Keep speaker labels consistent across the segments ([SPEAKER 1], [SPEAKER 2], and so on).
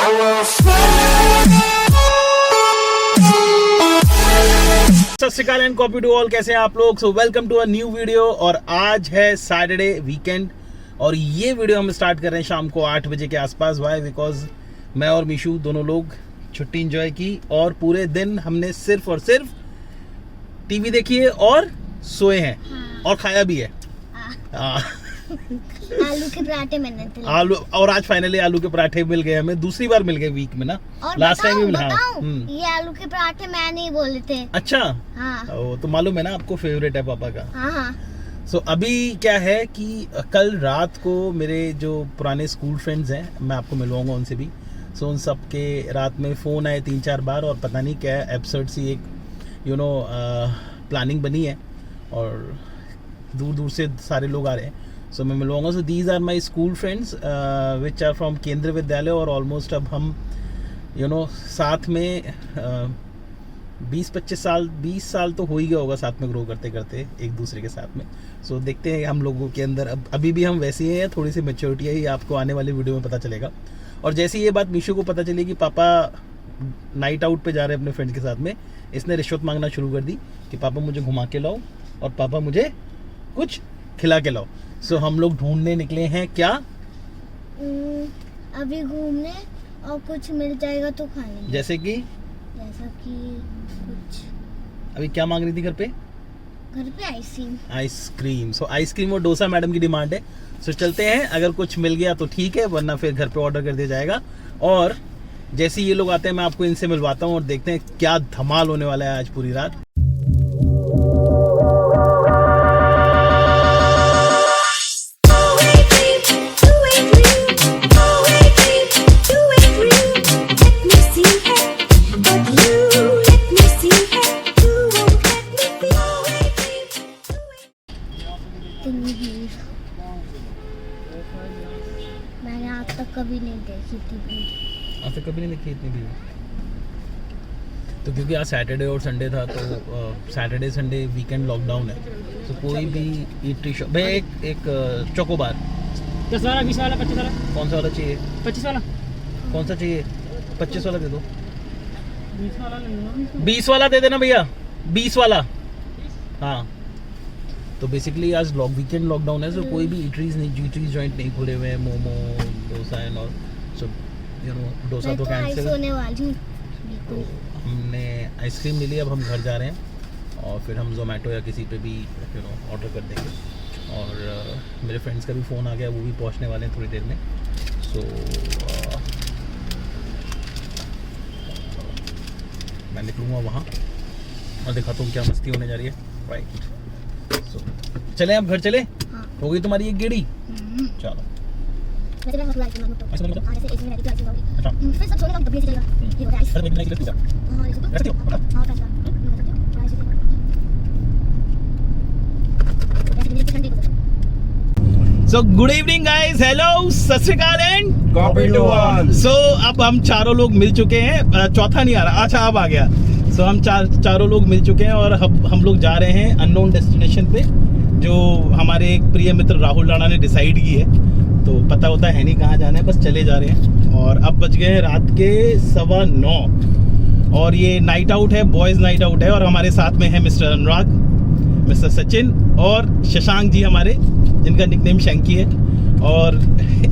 [SPEAKER 1] सत श्री अकाल and copy to all, कैसे हैं आप लोग। So welcome to a new video. और आज है सैटरडे वीकेंड और ये वीडियो हम स्टार्ट कर रहे हैं शाम को 8 बजे के आसपास। वाई? बिकॉज मैं और मिशू दोनों लोग छुट्टी एंजॉय की और पूरे दिन हमने सिर्फ और सिर्फ टीवी देखी है और सोए हैं। हाँ। और खाया भी है।
[SPEAKER 2] आलू के पराठे मैंने
[SPEAKER 1] आलू, और आज फाइनली आलू के पराठे मिल गए हमें। दूसरी बार मिल गए वीक में ना। लास्ट टाइम भी मिला।
[SPEAKER 2] ये आलू के पराठे मैं नहीं बोले थे।
[SPEAKER 1] अच्छा।
[SPEAKER 2] हाँ।
[SPEAKER 1] तो मालूम है ना आपको, फेवरेट है पापा का।
[SPEAKER 2] हाँ।
[SPEAKER 1] सो अभी क्या है कि कल रात को मेरे जो पुराने स्कूल फ्रेंड्स हैं, मैं आपको मिलवाऊंगा उनसे भी। सो उन सब के रात में फ़ोन आए 3-4 बार और पता नहीं क्या एब्सर्ड सी एक प्लानिंग बनी है और दूर दूर से सारे लोग आ रहे हैं। सो मैं मिलवाऊंगा। So these are my school friends which are from Kendriya Vidyalaya. और ऑलमोस्ट अब हम साथ में 20 साल तो हो ही गया होगा साथ में ग्रो करते करते एक दूसरे के साथ में। सो देखते हैं हम लोगों के अंदर अभी भी हम वैसे ही हैं, थोड़ी सी मैच्योरिटी है, ये आपको आने वाली वीडियो में पता चलेगा। और जैसे ये बात मीशू को पता चली कि पापा नाइट आउट पे जा रहे हैं अपने फ्रेंड्स के साथ में, इसने रिश्वत मांगना शुरू कर दी कि पापा मुझे घुमा के लाओ और पापा मुझे कुछ खिला के लाओ। सो हम लोग ढूंढने निकले हैं क्या
[SPEAKER 2] अभी घूमने, और कुछ मिल जाएगा तो खा लेंगे।
[SPEAKER 1] जैसा कि
[SPEAKER 2] कुछ
[SPEAKER 1] अभी क्या मांग रही थी घर पे आइसक्रीम। सो आइसक्रीम और डोसा मैडम की डिमांड है। सो चलते हैं, अगर कुछ मिल गया तो ठीक है, वरना फिर घर पे ऑर्डर कर दिया जाएगा। और जैसे ये लोग आते हैं मैं आपको इनसे मिलवाता हूँ और देखते हैं क्या धमाल होने वाला है आज पूरी रात।
[SPEAKER 2] मैंने आज तक कभी नहीं देखी थी भीड़।
[SPEAKER 1] आज तक कभी नहीं देखी इतनी भीड़। तो क्योंकि आज सैटरडे और संडे था तो सैटरडे संडे वीकेंड लॉकडाउन है। तो कोई भी ईटरी शॉप भाई एक चोकोबार
[SPEAKER 3] 10 वाला 20 वाला 25 वाला
[SPEAKER 1] कौन सा वाला चाहिए?
[SPEAKER 3] 25 वाला
[SPEAKER 1] कौन सा चाहिए? 25 वाला दे दो।
[SPEAKER 3] 20 वाला ले लो।
[SPEAKER 1] 20 वाला दे देना भैया, 20 वाला। हाँ, तो बेसिकली आज वीकेंड लॉकडाउन है। सो कोई भी ईटरीज जॉइंट नहीं खुले हुए हैं। Momo, dosa and all. So dosa तो कैंसिल।
[SPEAKER 2] सोने वाली हूं।
[SPEAKER 1] तो हमने आइसक्रीम ले ली, अब हम घर जा रहे हैं और फिर हम जोमेटो या किसी पे भी ऑर्डर कर देंगे। और मेरे फ्रेंड्स का भी फ़ोन आ गया, वो भी पहुंचने वाले हैं थोड़ी देर में। सो मैं निकलूँगा वहाँ और दिखाता हूँ क्या मस्ती होने जा रही है। राइट। सो चलें, अब घर चले।
[SPEAKER 2] हाँ।
[SPEAKER 1] हो गई तुम्हारी एक गेड़ी। चलो। So good evening guys, hello, सत श्री अकाल एंड
[SPEAKER 4] कॉपी टू ऑल।
[SPEAKER 1] सो अब हम चारों लोग मिल चुके हैं। चौथा नहीं आ रहा, अच्छा अब आ गया। सो हम चारों लोग मिल चुके हैं और हम लोग जा रहे हैं अननोन डेस्टिनेशन पे, जो हमारे एक प्रिय मित्र राहुल राणा ने डिसाइड की है। तो पता होता है नहीं कहाँ जाना है, बस चले जा रहे हैं। और अब बज गए हैं रात के 9:15 और ये नाइट आउट है, बॉयज़ नाइट आउट है। और हमारे साथ में है मिस्टर अनुराग, मिस्टर सचिन और शशांक जी हमारे, जिनका निकनेम शैंकी है। और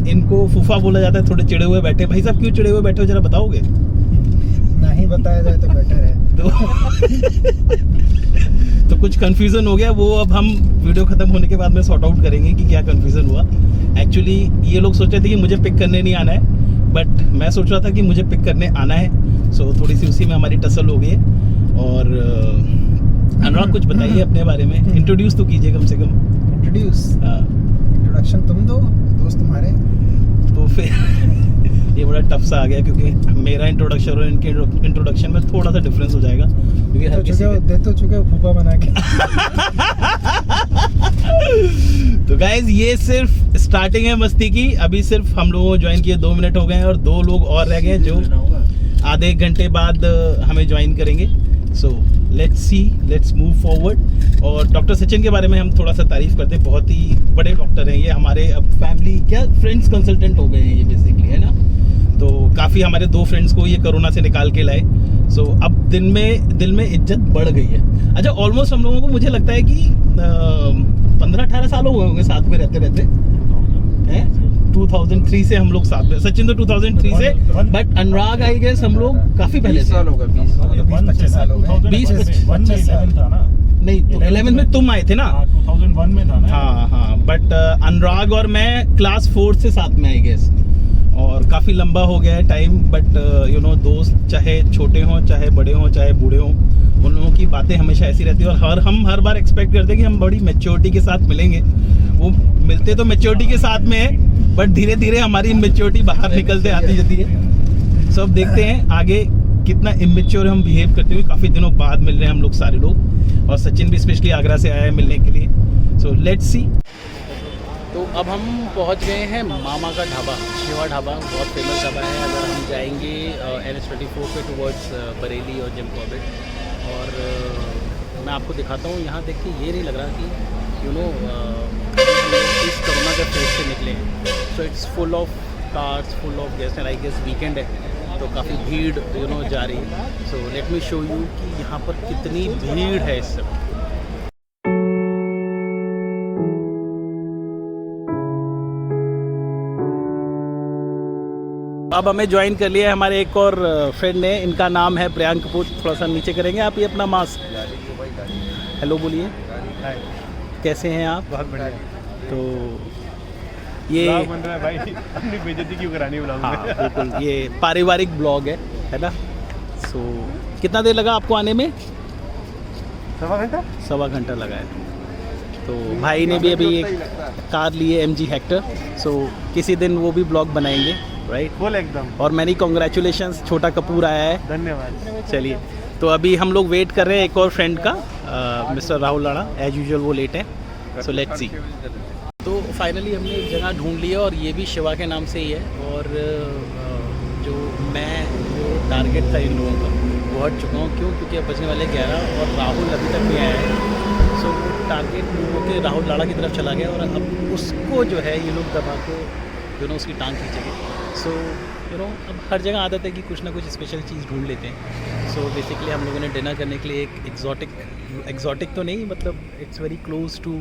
[SPEAKER 1] इनको फूफा बोला जाता है। थोड़े चिड़े हुए बैठे। भाई साहब क्यों चिड़े हुए बैठे हो, जरा बताओगे?
[SPEAKER 4] नहीं बताया जाए तो बेटर है।
[SPEAKER 1] तो कुछ कंफ्यूजन हो गया, वो अब हम वीडियो खत्म होने के बाद में सॉर्ट आउट करेंगे कि क्या कंफ्यूजन हुआ। एक्चुअली ये लोग सोच रहे थे कि मुझे पिक करने नहीं आना है, बट मैं सोच रहा था कि मुझे पिक करने आना है। सो थोड़ी सी उसी में हमारी टसल हो गई है। और अनुराग कुछ बताइए अपने बारे में, इंट्रोड्यूस तो कीजिए कम से कम।
[SPEAKER 4] इंट्रोडक्शन तुम दो, दोस्त तुम्हारे।
[SPEAKER 1] तो फिर ये बड़ा टफ सा आ गया क्योंकि मेरा इंट्रोडक्शन और इनके इंट्रोडक्शन में थोड़ा सा डिफरेंस हो जाएगा क्योंकि हर किसी
[SPEAKER 4] दे तो चुके हो फूफा बना के।
[SPEAKER 1] तो गाइज ये सिर्फ स्टार्टिंग है मस्ती की। अभी सिर्फ हम लोगों को ज्वाइन किए 2 मिनट हो गए हैं और 2 लोग और रह गए हैं जो आधे एक घंटे बाद हमें ज्वाइन करेंगे। So let's move forward. और डॉक्टर सचिन के बारे में हम थोड़ा सा तारीफ करते हैं, बहुत ही बड़े डॉक्टर हैं ये, हमारे अब फैमिली क्या फ्रेंड्स कंसल्टेंट हो गए हैं ये बेसिकली, है ना। तो काफ़ी हमारे 2 फ्रेंड्स को ये कोरोना से निकाल के लाए। सो अब दिल में इज्जत बढ़ गई है। अच्छा, ऑलमोस्ट हम लोगों को मुझे लगता है कि 15-18 साल हो गए होंगे साथ में रहते हैं। 2003 से हम लोग साथ में, सचिन तो 2003 से, बट अनुराग आई गेस हम लोग काफ़ी पहले से।
[SPEAKER 4] 20-25 साल हो गए।
[SPEAKER 1] 20-25
[SPEAKER 3] साल था ना,
[SPEAKER 1] नहीं तो 11 में तुम आए थे ना।
[SPEAKER 3] 2001 में था ना।
[SPEAKER 1] हाँ, बट अनुराग और मैं क्लास 4 से साथ में आई गेस, और काफ़ी लंबा हो गया है टाइम। बट यू नो, दोस्त चाहे छोटे हों, चाहे बड़े हों, चाहे बूढ़े हों, उन लोगों की बातें हमेशा ऐसी रहती है। और हम हर बार एक्सपेक्ट करते हैं कि हम बड़ी मैच्योरिटी के साथ मिलेंगे। वो मिलते तो मैच्योरिटी के साथ में है, बट धीरे धीरे हमारी मैच्योरिटी बाहर निकलते आती जाती है। सो अब देखते हैं आगे कितना इमेच्योर हम बिहेव करते हुए। काफ़ी दिनों बाद मिल रहे हैं हम लोग सारे लोग, और सचिन भी स्पेशली आगरा से आया है मिलने के लिए। So let's see. तो अब हम पहुंच गए हैं मामा का ढाबा, शिवा ढाबा, बहुत फेमस ढाबा है। अगर हम जाएंगे NH24 पे टुवर्ड्स बरेली और जिम कॉर्बेट, और मैं आपको दिखाता हूँ। यहाँ देख के ये नहीं लग रहा कि यू नो इस कोरोना के फेज से निकले हैं। So it's full of cars, full of guest, and I guess weekend है तो काफ़ी भीड़ यू नो जा रही है। So let me show you कि यहाँ पर कितनी भीड़ है इस समय। अब हमें ज्वाइन कर लिया है हमारे एक और फ्रेंड ने, इनका नाम है प्रियांक कपूर। थोड़ा सा नीचे करेंगे आप, ये अपना मास्क, हेलो बोलिए, कैसे हैं आप?
[SPEAKER 5] बहुत बढ़िया।
[SPEAKER 1] तो ये
[SPEAKER 5] बन रहा है भाई, अपनी बेइज्जती क्यों करानी ब्लॉग में?
[SPEAKER 1] हाँ बिल्कुल, ये पारिवारिक ब्लॉग है ना। सो कितना देर लगा आपको आने में? 1.25 घंटा लगा है। तो भाई ने भी अभी एक कार ली है MG हेक्टर। सो किसी दिन वो भी ब्लॉग बनाएंगे, राइट?
[SPEAKER 5] बोल एकदम।
[SPEAKER 1] और मैनी कॉन्ग्रेचुलेशंस, छोटा कपूर आया है।
[SPEAKER 5] धन्यवाद।
[SPEAKER 1] चलिए, तो अभी हम लोग वेट कर रहे हैं एक और फ्रेंड का, मिस्टर राहुल लाड़ा। एज यूजुअल वो लेट है, सो लेट्स सी। तो फाइनली हमने एक जगह ढूंढ ली है, और ये भी शिवा के नाम से ही है। और जो टारगेट था इन लोगों का वो हट चुका हूँ। क्यों? क्योंकि अब बजने वाले 11 और राहुल अभी तक नहीं आया है। सो टारगेट लोगों के राहुल लाड़ा की तरफ चला गया, और अब उसको जो है ये लोग दबा के यू नो उसकी टांग खींचेंगे। सो यू नो अब हर जगह आदत है कि कुछ ना कुछ स्पेशल चीज़ ढूंढ लेते हैं। सो बेसिकली हम लोगों ने डिनर करने के लिए एक एग्जॉटिक तो नहीं, मतलब it's very close to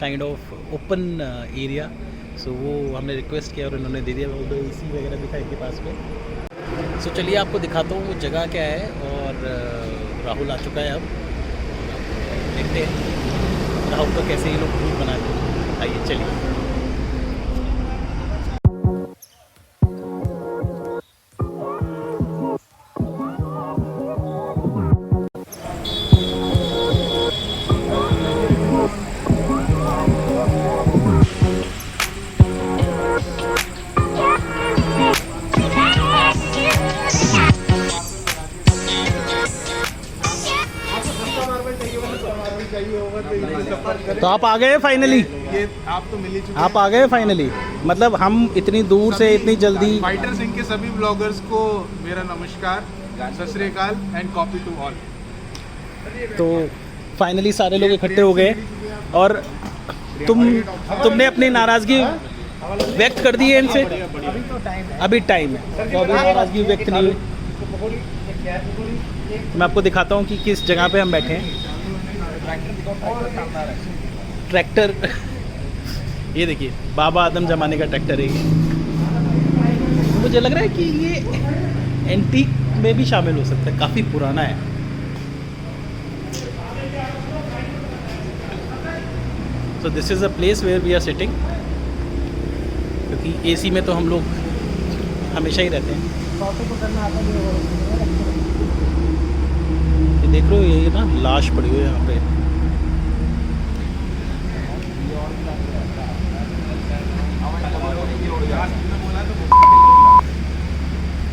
[SPEAKER 1] kind of open area. So वो हमने रिक्वेस्ट किया और उन्होंने दे दिया। वो AC वगैरह भी था इनके पास में। सो चलिए आपको दिखाता हूँ वो जगह क्या है। और राहुल आ चुका है, अब देखते हैं राहुल को कैसे ये लोग ग्रुप बनाते हैं। आइए चलिए। तो आप आ गए फाइनली?
[SPEAKER 5] ये आप तो मिल ही चुके
[SPEAKER 1] आप आ गए फाइनली? मतलब हम इतनी दूर से इतनी जल्दी।
[SPEAKER 5] फाइटर सिंह के सभी ब्लॉगर्स को मेरा नमस्कार, सत श्री अकाल एंड कॉपी टू ऑल।
[SPEAKER 1] तो फाइनली सारे लोग इकट्ठे हो गए, और तुमने अपनी नाराज़गी व्यक्त कर दी है इनसे? अभी टाइम है, तो अभी नाराज़गी व्यक्त नहीं हुई। मैं आपको दिखाता हूँ कि किस जगह पे हम बैठे हैं। ट्रैक्टर ये देखिए, बाबा आदम ज़माने का ट्रैक्टर है ये। मुझे लग रहा है कि ये एंटीक में भी शामिल हो सकता है, काफ़ी पुराना है। So this is a place where we are sitting, क्योंकि AC में तो हम लोग हमेशा ही रहते हैं। ये देख रहे हो, ये ना लाश पड़ी हुई है यहाँ पे।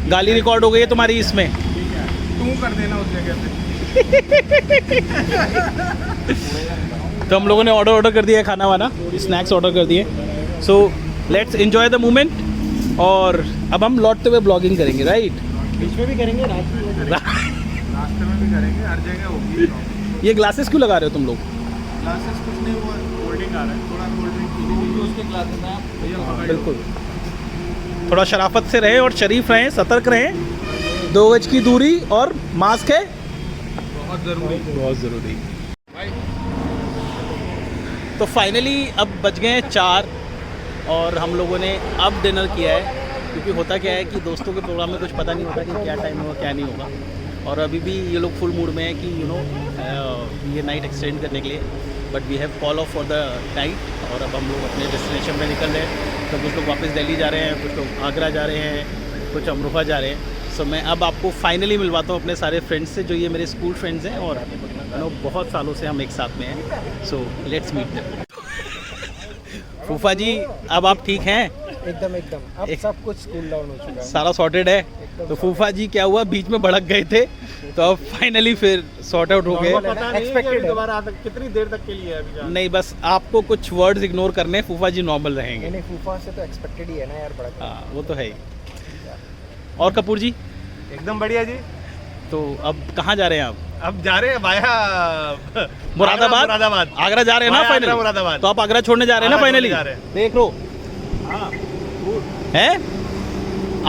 [SPEAKER 1] गाली रिकॉर्ड हो गई है तुम्हारी इसमें।
[SPEAKER 5] तू कर देना उस जगह पे।
[SPEAKER 1] तो हम लोगों ने ऑर्डर कर दिया है, खाना वाना, स्नैक्स ऑर्डर कर दिए। So let's enjoy the moment. और अब हम लौटते हुए ब्लॉगिंग करेंगे, राइट?
[SPEAKER 3] बीच में भी करेंगे,
[SPEAKER 5] रास्ते में भी करेंगे, हर जगह होगी।
[SPEAKER 1] ये ग्लासेस क्यों लगा रहे हो तुम लोग?
[SPEAKER 5] ग्लासेस कुछ नहीं, वो कोल्ड ड्रिंक आ रहा है, थोड़ा कोल्ड ड्रिंक उसके ग्लासेस हैं भैया।
[SPEAKER 1] बिल्कुल। थोड़ा शराफत से रहें और शरीफ रहें, सतर्क रहें, 2 गज की दूरी और मास्क है
[SPEAKER 5] बहुत ज़रूरी।
[SPEAKER 1] बहुत ज़रूरी। तो फाइनली अब बज गए हैं 4 और हम लोगों ने अब डिनर किया है, क्योंकि होता क्या है कि दोस्तों के प्रोग्राम में कुछ पता नहीं होता कि क्या टाइम होगा क्या नहीं होगा, और अभी भी ये लोग फुल मूड में है कि ये नाइट एक्सटेंड करने के लिए, but we have call off for the night. और अब हम लोग अपने डेस्टिनेशन पे निकल रहे हैं। तो कुछ लोग वापस दिल्ली जा रहे हैं, कुछ लोग आगरा जा रहे हैं, कुछ अमरोहा जा रहे हैं। सो मैं अब आपको फाइनली मिलवाता हूँ अपने सारे फ्रेंड्स से, जो ये मेरे स्कूल फ्रेंड्स हैं और बहुत सालों से हम एक साथ में हैं। So let's meet them. फूफा जी, अब आप ठीक हैं?
[SPEAKER 3] एकदम अब सब कुछ कूल डाउन हो चुका है,
[SPEAKER 1] सारा सॉर्टेड है? तो फूफा जी क्या हुआ, बीच में भड़क गए थे, तो अब फाइनली फिर सॉर्ट आउट हो गए।
[SPEAKER 3] पता नहीं है कि अभी
[SPEAKER 4] दोबारा कितनी देर तक के लिए अभी
[SPEAKER 1] नहीं, बस आपको कुछ वर्ड्स इग्नोर करने, फूफा जी नॉर्मल रहेंगे।
[SPEAKER 3] नहीं फूफा से तो एक्सपेक्टेड ही है ना यार, बड़ा
[SPEAKER 1] हाँ, वो तो है ही। और कपूर जी,
[SPEAKER 4] एकदम बढ़िया जी।
[SPEAKER 1] तो अब कहाँ जा रहे हैं आप?
[SPEAKER 4] अब जा रहे हैं वाया
[SPEAKER 1] मुरादाबाद। आगरा जा रहे हैं ना फाइनली?
[SPEAKER 4] मुरादाबाद।
[SPEAKER 1] तो आप आगरा छोड़ने जा रहे हैं ना
[SPEAKER 4] आगरा
[SPEAKER 1] फाइनली?
[SPEAKER 4] छोड़ने जा रहे हैं।
[SPEAKER 1] देख लो है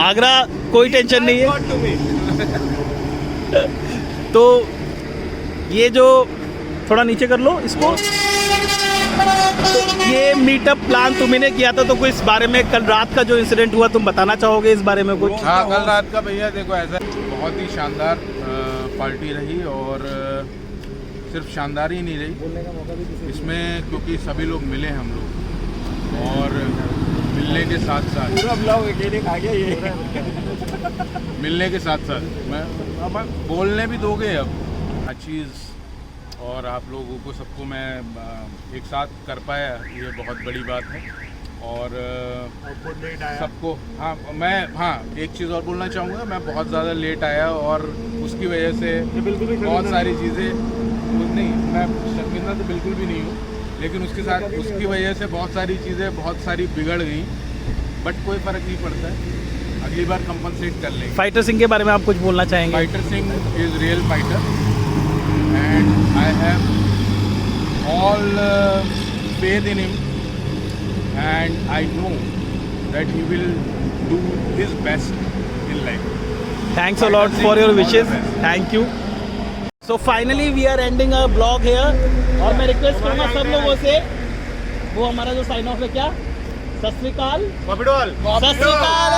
[SPEAKER 1] आगरा, कोई टेंशन नहीं है। तो ये जो थोड़ा नीचे कर लो इसको, तो ये मीटअप प्लान तुमने किया था, तो कोई इस बारे में कल रात का जो इंसिडेंट हुआ तुम बताना चाहोगे इस बारे में कुछ?
[SPEAKER 5] हाँ, कल रात का भैया देखो ऐसा बहुत ही शानदार पार्टी रही, और सिर्फ शानदार ही नहीं रही इसमें, क्योंकि सभी लोग मिले हम लोग, और मिलने के साथ साथ
[SPEAKER 3] पूरा ब्लॉग अकेले खा गया ये।
[SPEAKER 5] मिलने के साथ साथ मैं अब बोलने भी दोगे अब हर चीज़, और आप लोगों को सबको मैं एक साथ कर पाया, ये बहुत बड़ी बात है। और सबको एक चीज़ और बोलना चाहूँगा, मैं बहुत ज़्यादा लेट आया और उसकी वजह से बहुत सारी चीज़ें नहीं, मैं शर्मिंदा तो बिल्कुल भी नहीं हूँ, लेकिन उसकी वजह से बहुत सारी चीज़ें बहुत सारी बिगड़ गई, बट कोई फ़र्क नहीं पड़ता है, अगली बार कंपनसेट कर लेंगे।
[SPEAKER 1] फाइटर सिंह के बारे में आप कुछ बोलना चाहेंगे?
[SPEAKER 5] Fighter Singh is real fighter, and I have all faith in him, and I know that he will do his best in life.
[SPEAKER 1] Thanks a lot for your wishes. Thank you. So finally we are ending our vlog here. और मैं request करूँगा सब लोगों से, वो हमारा जो sign of है क्या, सत श्री अकाल,
[SPEAKER 4] कॉपी डॉल।
[SPEAKER 1] सत श्री अकाल,